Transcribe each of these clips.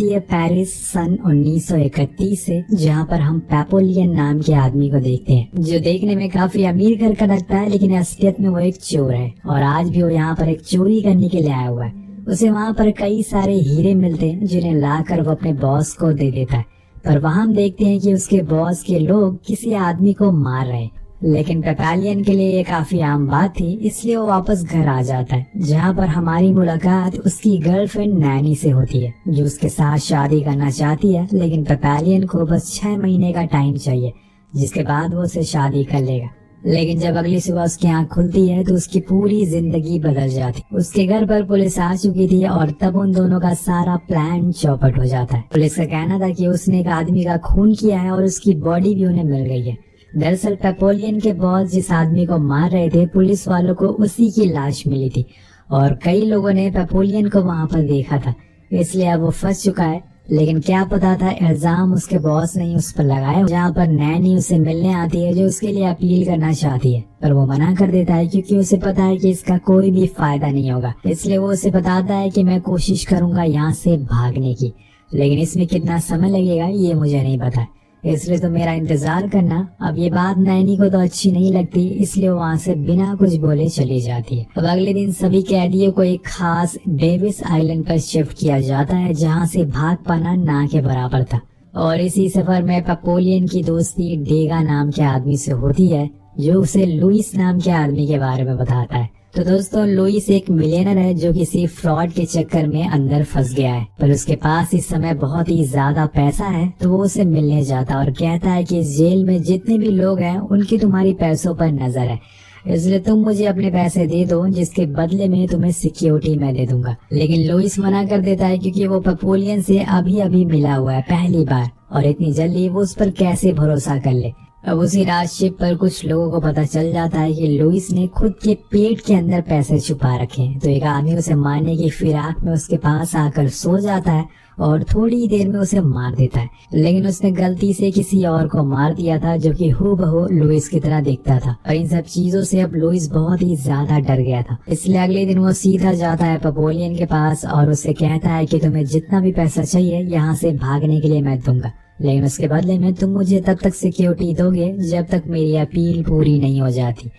होती है पेरिस सन 1931 से, जहाँ पर हम पेपोलियन नाम के आदमी को देखते हैं, जो देखने में काफी अमीर घर का लगता है, लेकिन असलियत में वो एक चोर है और आज भी वो यहाँ पर एक चोरी करने के लिए आया हुआ है। उसे वहाँ पर कई सारे हीरे मिलते हैं जिन्हें लाकर वो अपने बॉस को दे देता है, पर वहाँ हम देखते हैं कि उसके बॉस के लोग किसी आदमी को मार रहे हैं। लेकिन पेपोलियन के लिए ये काफी आम बात थी, इसलिए वो वापस घर आ जाता है, जहाँ पर हमारी मुलाकात उसकी गर्लफ्रेंड नैनी से होती है, जो उसके साथ शादी करना चाहती है। लेकिन पेपोलियन को बस 6 महीने का टाइम चाहिए, जिसके बाद वो उसे शादी कर लेगा। लेकिन जब अगली सुबह उसकी आंख खुलती है तो उसकी पूरी जिंदगी बदल जाती। उसके घर पर पुलिस आ चुकी थी और तब उन दोनों का सारा प्लान चौपट हो जाता है। पुलिस का कहना था कि उसने एक आदमी का खून किया है और उसकी बॉडी भी उन्हें मिल गई है। दरअसल पेपोलियन के बॉस जिस आदमी को मार रहे थे, पुलिस वालों को उसी की लाश मिली थी और कई लोगों ने पेपोलियन को वहां पर देखा था, इसलिए अब वो फंस चुका है। लेकिन क्या पता था इल्जाम उसके बॉस ने उस पर लगाया। जहाँ पर नैनी उसे मिलने आती है, जो उसके लिए अपील करना चाहती है, पर वो मना कर देता है क्योंकि उसे पता है कि इसका कोई भी फायदा नहीं होगा। इसलिए वो उसे बताता है कि मैं कोशिश करूंगा यहाँ से भागने की, लेकिन इसमें कितना समय लगेगा ये मुझे नहीं पता, इसलिए तो मेरा इंतजार करना। अब ये बात नैनी को तो अच्छी नहीं लगती, इसलिए वो वहाँ से बिना कुछ बोले चली जाती है। अब अगले दिन सभी कैदियों को एक खास डेविस आइलैंड पर शिफ्ट किया जाता है, जहाँ से भाग पाना ना के बराबर था। और इसी सफर में पेपोलियन की दोस्ती डेगा नाम के आदमी से होती है, जो उसे लुइस नाम के आदमी के बारे में बताता है। तो दोस्तों, लुइस एक मिलियनर है जो किसी फ्रॉड के चक्कर में अंदर फंस गया है, पर उसके पास इस समय बहुत ही ज्यादा पैसा है। तो वो उसे मिलने जाता और कहता है कि इस जेल में जितने भी लोग हैं उनकी तुम्हारी पैसों पर नजर है, इसलिए तुम मुझे अपने पैसे दे दो, जिसके बदले में तुम्हें सिक्योरिटी मैं दे दूंगा। लेकिन लुइस मना कर देता है क्योंकि वो पेपोलियन से अभी अभी मिला हुआ है पहली बार, और इतनी जल्दी वो उस पर कैसे भरोसा कर ले। अब उसी रात शिप पर कुछ लोगों को पता चल जाता है कि लुइस ने खुद के पेट के अंदर पैसे छुपा रखे हैं। तो एक आदमी उसे मारने की फिराक में उसके पास आकर सो जाता है और थोड़ी देर में उसे मार देता है। लेकिन उसने गलती से किसी और को मार दिया था जो कि हूबहू लुइस की तरह दिखता था। और इन सब चीजों से अब लुइस बहुत ही ज्यादा डर गया था, इसलिए अगले दिन वो सीधा जाता है पेपोलियन के पास और उससे कहता है कि तुम्हें जितना भी पैसा चाहिए यहाँ से भागने के लिए मैं दूंगा, लेकिन उसके बदले में तुम मुझे तब तक सिक्योरिटी दोगे जब तक मेरी अपील पूरी नहीं हो जाती।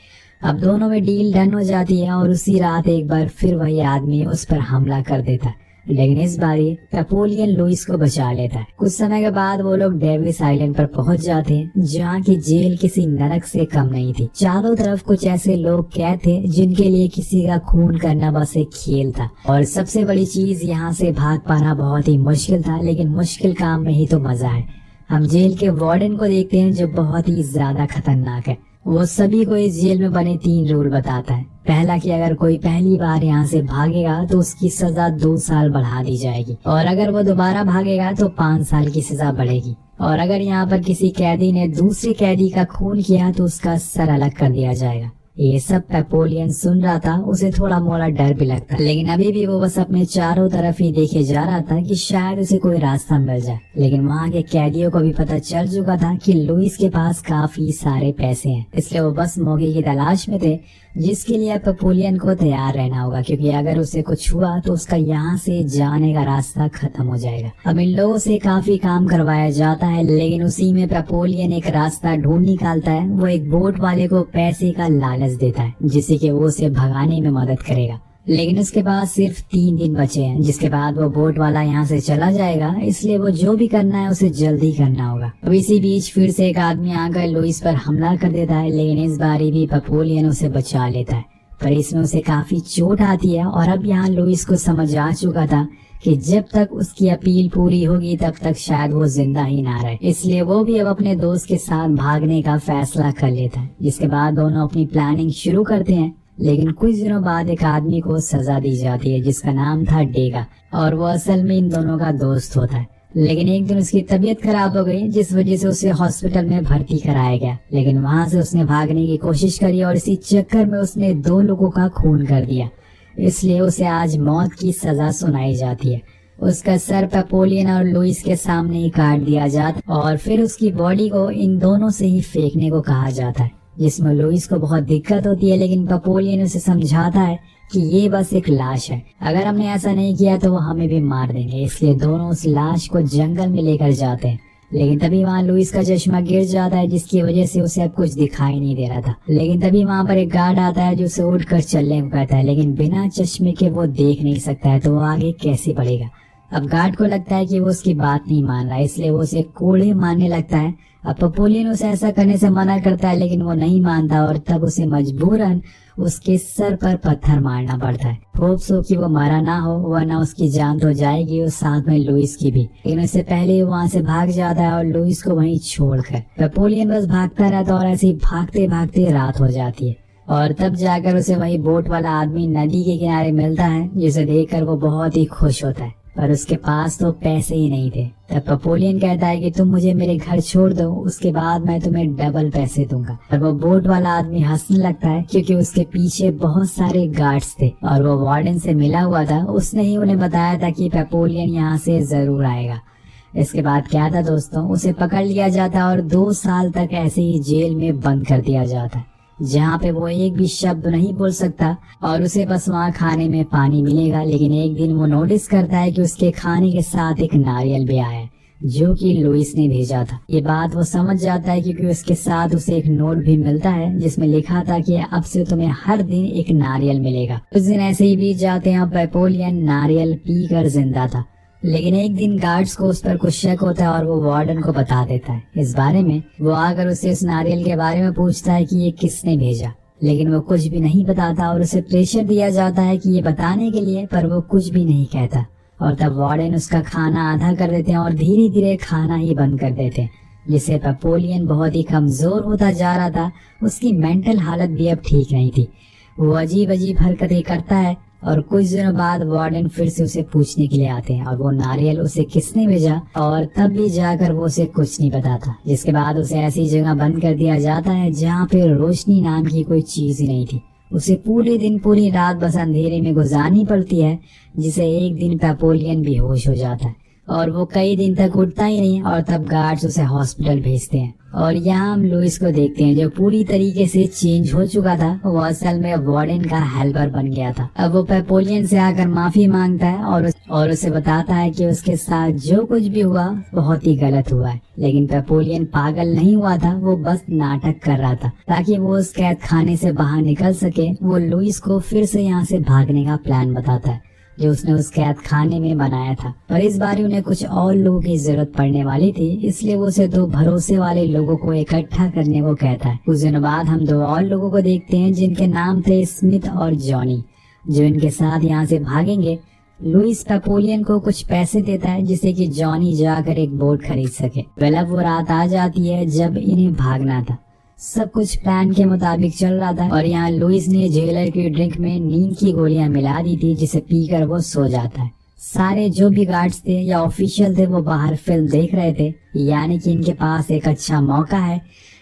अब दोनों में डील डन हो जाती है और उसी रात एक बार फिर वही आदमी उस पर हमला कर देता है, लेकिन इस बारी पेपोलियन लुइस को बचा लेता है। कुछ समय के बाद वो लोग डेविस आइलैंड पर पहुंच जाते हैं, जहाँ की जेल किसी नरक से कम नहीं थी। चारों तरफ कुछ ऐसे लोग कैद थे जिनके लिए किसी का खून करना बस एक खेल था, और सबसे बड़ी चीज यहाँ से भाग पाना बहुत ही मुश्किल था। लेकिन मुश्किल काम में ही तो मजा है। हम जेल के वार्डन को देखते हैं जो बहुत ही ज्यादा खतरनाक है। वो सभी को इस जेल में बने 3 रूल बताता है। पहला कि अगर कोई पहली बार यहाँ से भागेगा तो उसकी सजा 2 साल बढ़ा दी जाएगी, और अगर वो दोबारा भागेगा तो 5 साल की सजा बढ़ेगी, और अगर यहाँ पर किसी कैदी ने दूसरे कैदी का खून किया तो उसका सर अलग कर दिया जाएगा। ये सब पेपोलियन सुन रहा था, उसे थोड़ा मोड़ा डर भी लगता, लेकिन अभी भी वो बस अपने चारों तरफ ही देखे जा रहा था कि शायद उसे कोई रास्ता मिल जाए। लेकिन वहाँ के कैदियों को भी पता चल चुका था कि लुइस के पास काफी सारे पैसे हैं, इसलिए वो बस मौके की तलाश में थे, जिसके लिए पेपोलियन को तैयार रहना होगा, क्योंकि अगर उसे कुछ हुआ तो उसका यहाँ से जाने का रास्ता खत्म हो जाएगा। अब इन लोगों से काफी काम करवाया जाता है, लेकिन उसी में पेपोलियन एक रास्ता ढूंढ निकालता है। वो एक बोट वाले को पैसे का लालच देता है, जिससे कि वो उसे भगाने में मदद करेगा। लेकिन उसके बाद सिर्फ 3 दिन बचे हैं, जिसके बाद वो बोट वाला यहाँ से चला जाएगा, इसलिए वो जो भी करना है उसे जल्दी करना होगा। अब इसी बीच फिर से एक आदमी आकर लुइस पर हमला कर देता है, लेकिन इस बारी भी पेपोलियन उसे बचा लेता है, पर इसमें उसे काफी चोट आती है। और अब यहाँ लुइस को समझ आ चुका था कि जब तक उसकी अपील पूरी होगी तब तक शायद वो जिंदा ही ना रहे, इसलिए वो भी अब अपने दोस्त के साथ भागने का फैसला कर लेता है। जिसके बाद दोनों अपनी प्लानिंग शुरू करते हैं। लेकिन कुछ दिनों बाद एक आदमी को सजा दी जाती है जिसका नाम था डेगा, और वो असल में इन दोनों का दोस्त होता है। लेकिन एक दिन उसकी तबीयत खराब हो गई, जिस वजह से उसे हॉस्पिटल में भर्ती कराया गया। लेकिन वहाँ से उसने भागने की कोशिश करी और इसी चक्कर में उसने 2 लोगों का खून कर दिया, इसलिए उसे आज मौत की सजा सुनाई जाती है। उसका सर पेपोलियन और लुइस के सामने ही काट दिया जाता और फिर उसकी बॉडी को इन दोनों से ही फेंकने को कहा जाता है, जिसमें लुइस को बहुत दिक्कत होती है। लेकिन पेपोलियन उसे समझाता है कि ये बस एक लाश है, अगर हमने ऐसा नहीं किया तो वो हमें भी मार देंगे। इसलिए दोनों उस लाश को जंगल में लेकर जाते हैं। लेकिन तभी वहाँ लुइस का चश्मा गिर जाता है, जिसकी वजह से उसे अब कुछ दिखाई नहीं दे रहा था। लेकिन तभी वहाँ पर एक गार्ड आता है जो उसे उठकर चलने को कहता है, लेकिन बिना चश्मे के वो देख नहीं सकता है, तो वो आगे कैसे बढ़ेगा। अब गार्ड को लगता है कि वो उसकी बात नहीं मान रहा है, इसलिए वो उसे कोड़े मारने लगता है। अब पेपोलियन उसे ऐसा करने से मना करता है, लेकिन वो नहीं मानता और तब उसे मजबूरन उसके सर पर पत्थर मारना पड़ता है। होप्स हो कि वो मारा ना हो, वरना उसकी जान तो जाएगी और साथ में लुइस की भी। लेकिन उससे पहले वो वहाँ से भाग जाता है और लुइस को वहीं छोड़कर। पेपोलियन बस भागता रहता और ऐसे ही भागते भागते रात हो जाती है और तब जाकर उसे वही बोट वाला आदमी नदी के किनारे मिलता है, जिसे देखकर वो बहुत ही खुश होता है। पर उसके पास तो पैसे ही नहीं थे। तब पेपोलियन कहता है कि तुम मुझे मेरे घर छोड़ दो, उसके बाद मैं तुम्हें डबल पैसे दूंगा। और वो बोट वाला आदमी हंसने लगता है, क्योंकि उसके पीछे बहुत सारे गार्ड्स थे और वो वार्डन से मिला हुआ था। उसने ही उन्हें बताया था कि पेपोलियन यहाँ से जरूर आएगा। इसके बाद क्या था दोस्तों, उसे पकड़ लिया जाता और 2 साल तक ऐसे ही जेल में बंद कर दिया जाता है, जहाँ पे वो एक भी शब्द नहीं बोल सकता और उसे बस वहाँ खाने में पानी मिलेगा। लेकिन एक दिन वो नोटिस करता है कि उसके खाने के साथ एक नारियल भी आया है, जो कि लुइस ने भेजा था। ये बात वो समझ जाता है, क्योंकि उसके साथ उसे एक नोट भी मिलता है जिसमें लिखा था कि अब से तुम्हें हर दिन एक नारियल मिलेगा। कुछ दिन ऐसे ही बीत जाते हैं। पेपोलियन नारियल पीकर जिंदा था, लेकिन एक दिन गार्ड्स को उस पर कुछ शक होता है और वो वार्डन को बता देता है इस बारे में। वो आकर उसे उस नारियल के बारे में पूछता है कि ये किसने भेजा, लेकिन वो कुछ भी नहीं बताता और उसे प्रेशर दिया जाता है कि ये बताने के लिए, पर वो कुछ भी नहीं कहता। और तब वार्डन उसका खाना आधा कर देते हैं और धीरे धीरे खाना ही बंद कर देते हैं, जिससे पेपोलियन बहुत ही कमजोर होता जा रहा था। उसकी मेंटल हालत भी अब ठीक नहीं थी। वो अजीब अजीब हरकतें करता है और कुछ दिनों बाद वार्डन फिर से उसे पूछने के लिए आते हैं और वो नारियल उसे किसने भेजा, और तब भी जाकर वो उसे कुछ नहीं बताता। जिसके बाद उसे ऐसी जगह बंद कर दिया जाता है जहाँ पे रोशनी नाम की कोई चीज ही नहीं थी। उसे पूरे दिन पूरी रात बस अंधेरे में गुजारनी पड़ती है, जिसे एक दिन पेपोलियन बेहोश हो जाता है और वो कई दिन तक उठता ही नहीं। और तब गार्ड्स उसे हॉस्पिटल भेजते हैं और यहाँ हम लुइस को देखते हैं, जो पूरी तरीके से चेंज हो चुका था। वो असल में वार्डन का हेल्पर बन गया था। अब वो पेपोलियन से आकर माफी मांगता है और उसे बताता है कि उसके साथ जो कुछ भी हुआ बहुत ही गलत हुआ है। लेकिन पेपोलियन पागल नहीं हुआ था, वो बस नाटक कर रहा था ताकि वो उस कैद खाने से बाहर निकल सके। वो लुइस को फिर से यहाँ से भागने का प्लान बताता है जो उसने उस कैद खाने में बनाया था, पर इस बार उन्हें कुछ और लोगों की जरूरत पड़ने वाली थी, इसलिए वो उसे 2 भरोसे वाले लोगों को इकट्ठा करने को कहता है। कुछ दिनों बाद हम 2 और लोगों को देखते हैं जिनके नाम थे स्मिथ और जॉनी, जो इनके साथ यहाँ से भागेंगे। लुइस पेपोलियन को कुछ पैसे देता है जिससे कि जॉनी जाकर एक बोट खरीद सके। अब वो रात आ जाती है जब इन्हें भागना था। सब कुछ प्लान के मुताबिक चल रहा था और यहाँ लुइस ने जेलर की ड्रिंक में नींद की गोलियां मिला दी थी, जिसे पीकर वो सो जाता है। सारे जो भी गार्ड्स थे या ऑफिशियल थे वो बाहर फिल्म देख रहे थे, यानी कि इनके पास एक अच्छा मौका है।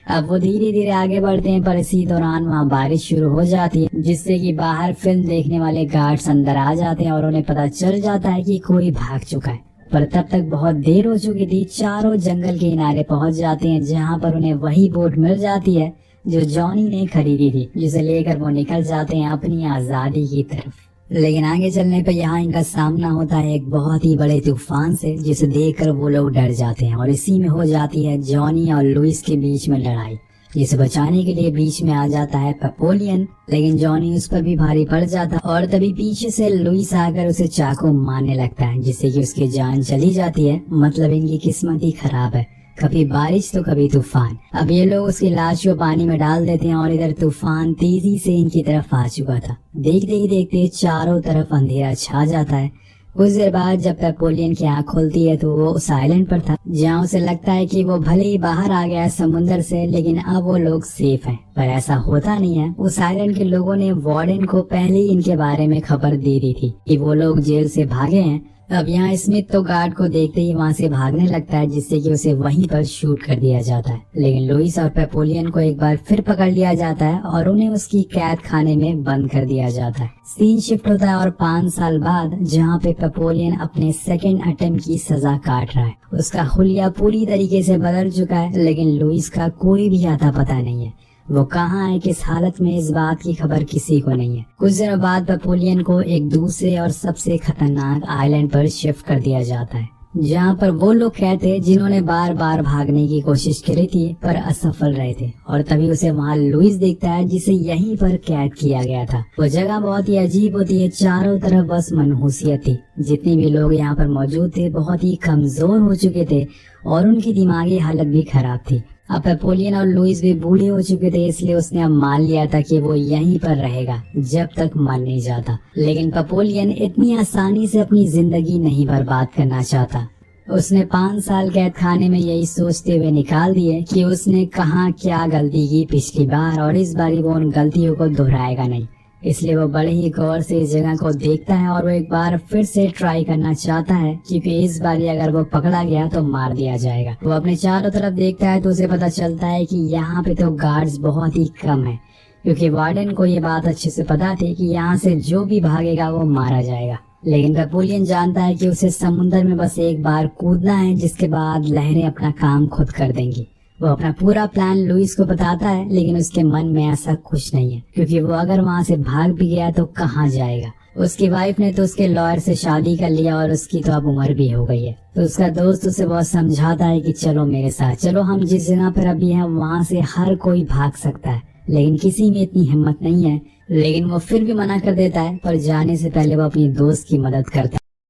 अब वो धीरे धीरे आगे बढ़ते हैं, पर इसी दौरान वहाँ बारिश शुरू हो जाती है, जिससे कि बाहर फिल्म देखने वाले गार्ड्स अंदर आ जाते हैं और उन्हें पता चल जाता है कि कोई भाग चुका है। पर तब तक बहुत देर हो चुकी थी। चारों जंगल के किनारे पहुंच जाते हैं, जहां पर उन्हें वही बोट मिल जाती है जो जॉनी ने खरीदी थी, जिसे लेकर वो निकल जाते हैं अपनी आजादी की तरफ। लेकिन आगे चलने पर यहाँ इनका सामना होता है एक बहुत ही बड़े तूफान से, जिसे देखकर वो लोग डर जाते हैं और इसी में हो जाती है जॉनी और लुइस के बीच में लड़ाई, जिसे बचाने के लिए बीच में आ जाता है पेपोलियन। लेकिन जॉनी उस पर भी भारी पड़ जाता है और तभी पीछे से लुइस आकर उसे चाकू मारने लगता है, जिससे कि उसकी जान चली जाती है। मतलब इनकी किस्मत ही खराब है, कभी बारिश तो कभी तूफान। अब ये लोग उसकी लाश को पानी में डाल देते हैं और इधर तूफान तेजी से इनकी तरफ आ चुका था। देखते ही देखते चारों तरफ अंधेरा छा जाता है। कुछ देर बाद जब पेपोलियन की आँख खुलती है तो वो उस आइलैंड पर था, जहाँ उसे लगता है कि वो भले ही बाहर आ गया है समुद्र से, लेकिन अब वो लोग सेफ हैं। पर ऐसा होता नहीं है। उस आइलैंड के लोगों ने वार्डन को पहले ही इनके बारे में खबर दे दी थी कि वो लोग जेल से भागे हैं। अब यहाँ स्मिथ तो गार्ड को देखते ही वहाँ से भागने लगता है, जिससे कि उसे वहीं पर शूट कर दिया जाता है। लेकिन लुइस और पेपोलियन को एक बार फिर पकड़ लिया जाता है और उन्हें उसकी कैद खाने में बंद कर दिया जाता है। सीन शिफ्ट होता है और 5 साल बाद, जहाँ पे पेपोलियन अपने सेकंड अटेम्प्ट की सजा काट रहा है। उसका हुलिया पूरी तरीके से बदल चुका है, लेकिन लुइस का कोई भी आता पता नहीं है। वो कहाँ है, किस हालत में, इस बात की खबर किसी को नहीं है। कुछ दिनों बाद नेपोलियन को एक दूसरे और सबसे खतरनाक आइलैंड पर शिफ्ट कर दिया जाता है, जहाँ पर वो लोग कहते जिन्होंने बार बार भागने की कोशिश करी थी पर असफल रहे थे। और तभी उसे वहाँ लुइस दिखता है जिसे यहीं पर कैद किया गया था। वो जगह बहुत ही अजीब होती है, चारों तरफ बस मनहूसियत थी। जितने भी लोग यहाँ पर मौजूद थे बहुत ही कमजोर हो चुके थे और उनकी दिमागी हालत भी खराब थी। अब नेपोलियन और लुइस भी बूढ़े हो चुके थे, इसलिए उसने अब मान लिया था कि वो यहीं पर रहेगा जब तक मर नहीं जाता। लेकिन नेपोलियन इतनी आसानी से अपनी जिंदगी नहीं बर्बाद करना चाहता। उसने 5 साल कैद खाने में यही सोचते हुए निकाल दिए कि उसने कहाँ क्या गलती की पिछली बार और इस बारी वो उन गलतियों को दोहराएगा नहीं। इसलिए वो बड़े ही गौर से इस जगह को देखता है और वो एक बार फिर से ट्राई करना चाहता है, क्योंकि इस बार अगर वो पकड़ा गया तो मार दिया जाएगा। वो अपने चारों तरफ देखता है तो उसे पता चलता है कि यहाँ पे तो गार्ड्स बहुत ही कम है, क्योंकि वार्डन को ये बात अच्छे से पता थी कि यहाँ से जो भी भागेगा वो मारा जाएगा। लेकिन नेपोलियन जानता है कि उसे समुद्र में बस एक बार कूदना है, जिसके बाद लहरें अपना काम खुद कर देंगी। वो अपना पूरा प्लान लुइस को बताता है, लेकिन उसके मन में ऐसा कुछ नहीं है, क्योंकि वो अगर वहाँ से भाग भी गया तो कहाँ जाएगा। उसकी वाइफ ने तो उसके लॉयर से शादी कर लिया और उसकी तो अब उम्र भी हो गई है। तो उसका दोस्त उसे बहुत समझाता है कि चलो मेरे साथ चलो, हम जिस जगह पर अभी हैं वहाँ से हर कोई भाग सकता है, लेकिन किसी में इतनी हिम्मत नहीं है। लेकिन वो फिर भी मना कर देता है, पर जाने से पहले वो अपनी दोस्त की मदद करता है।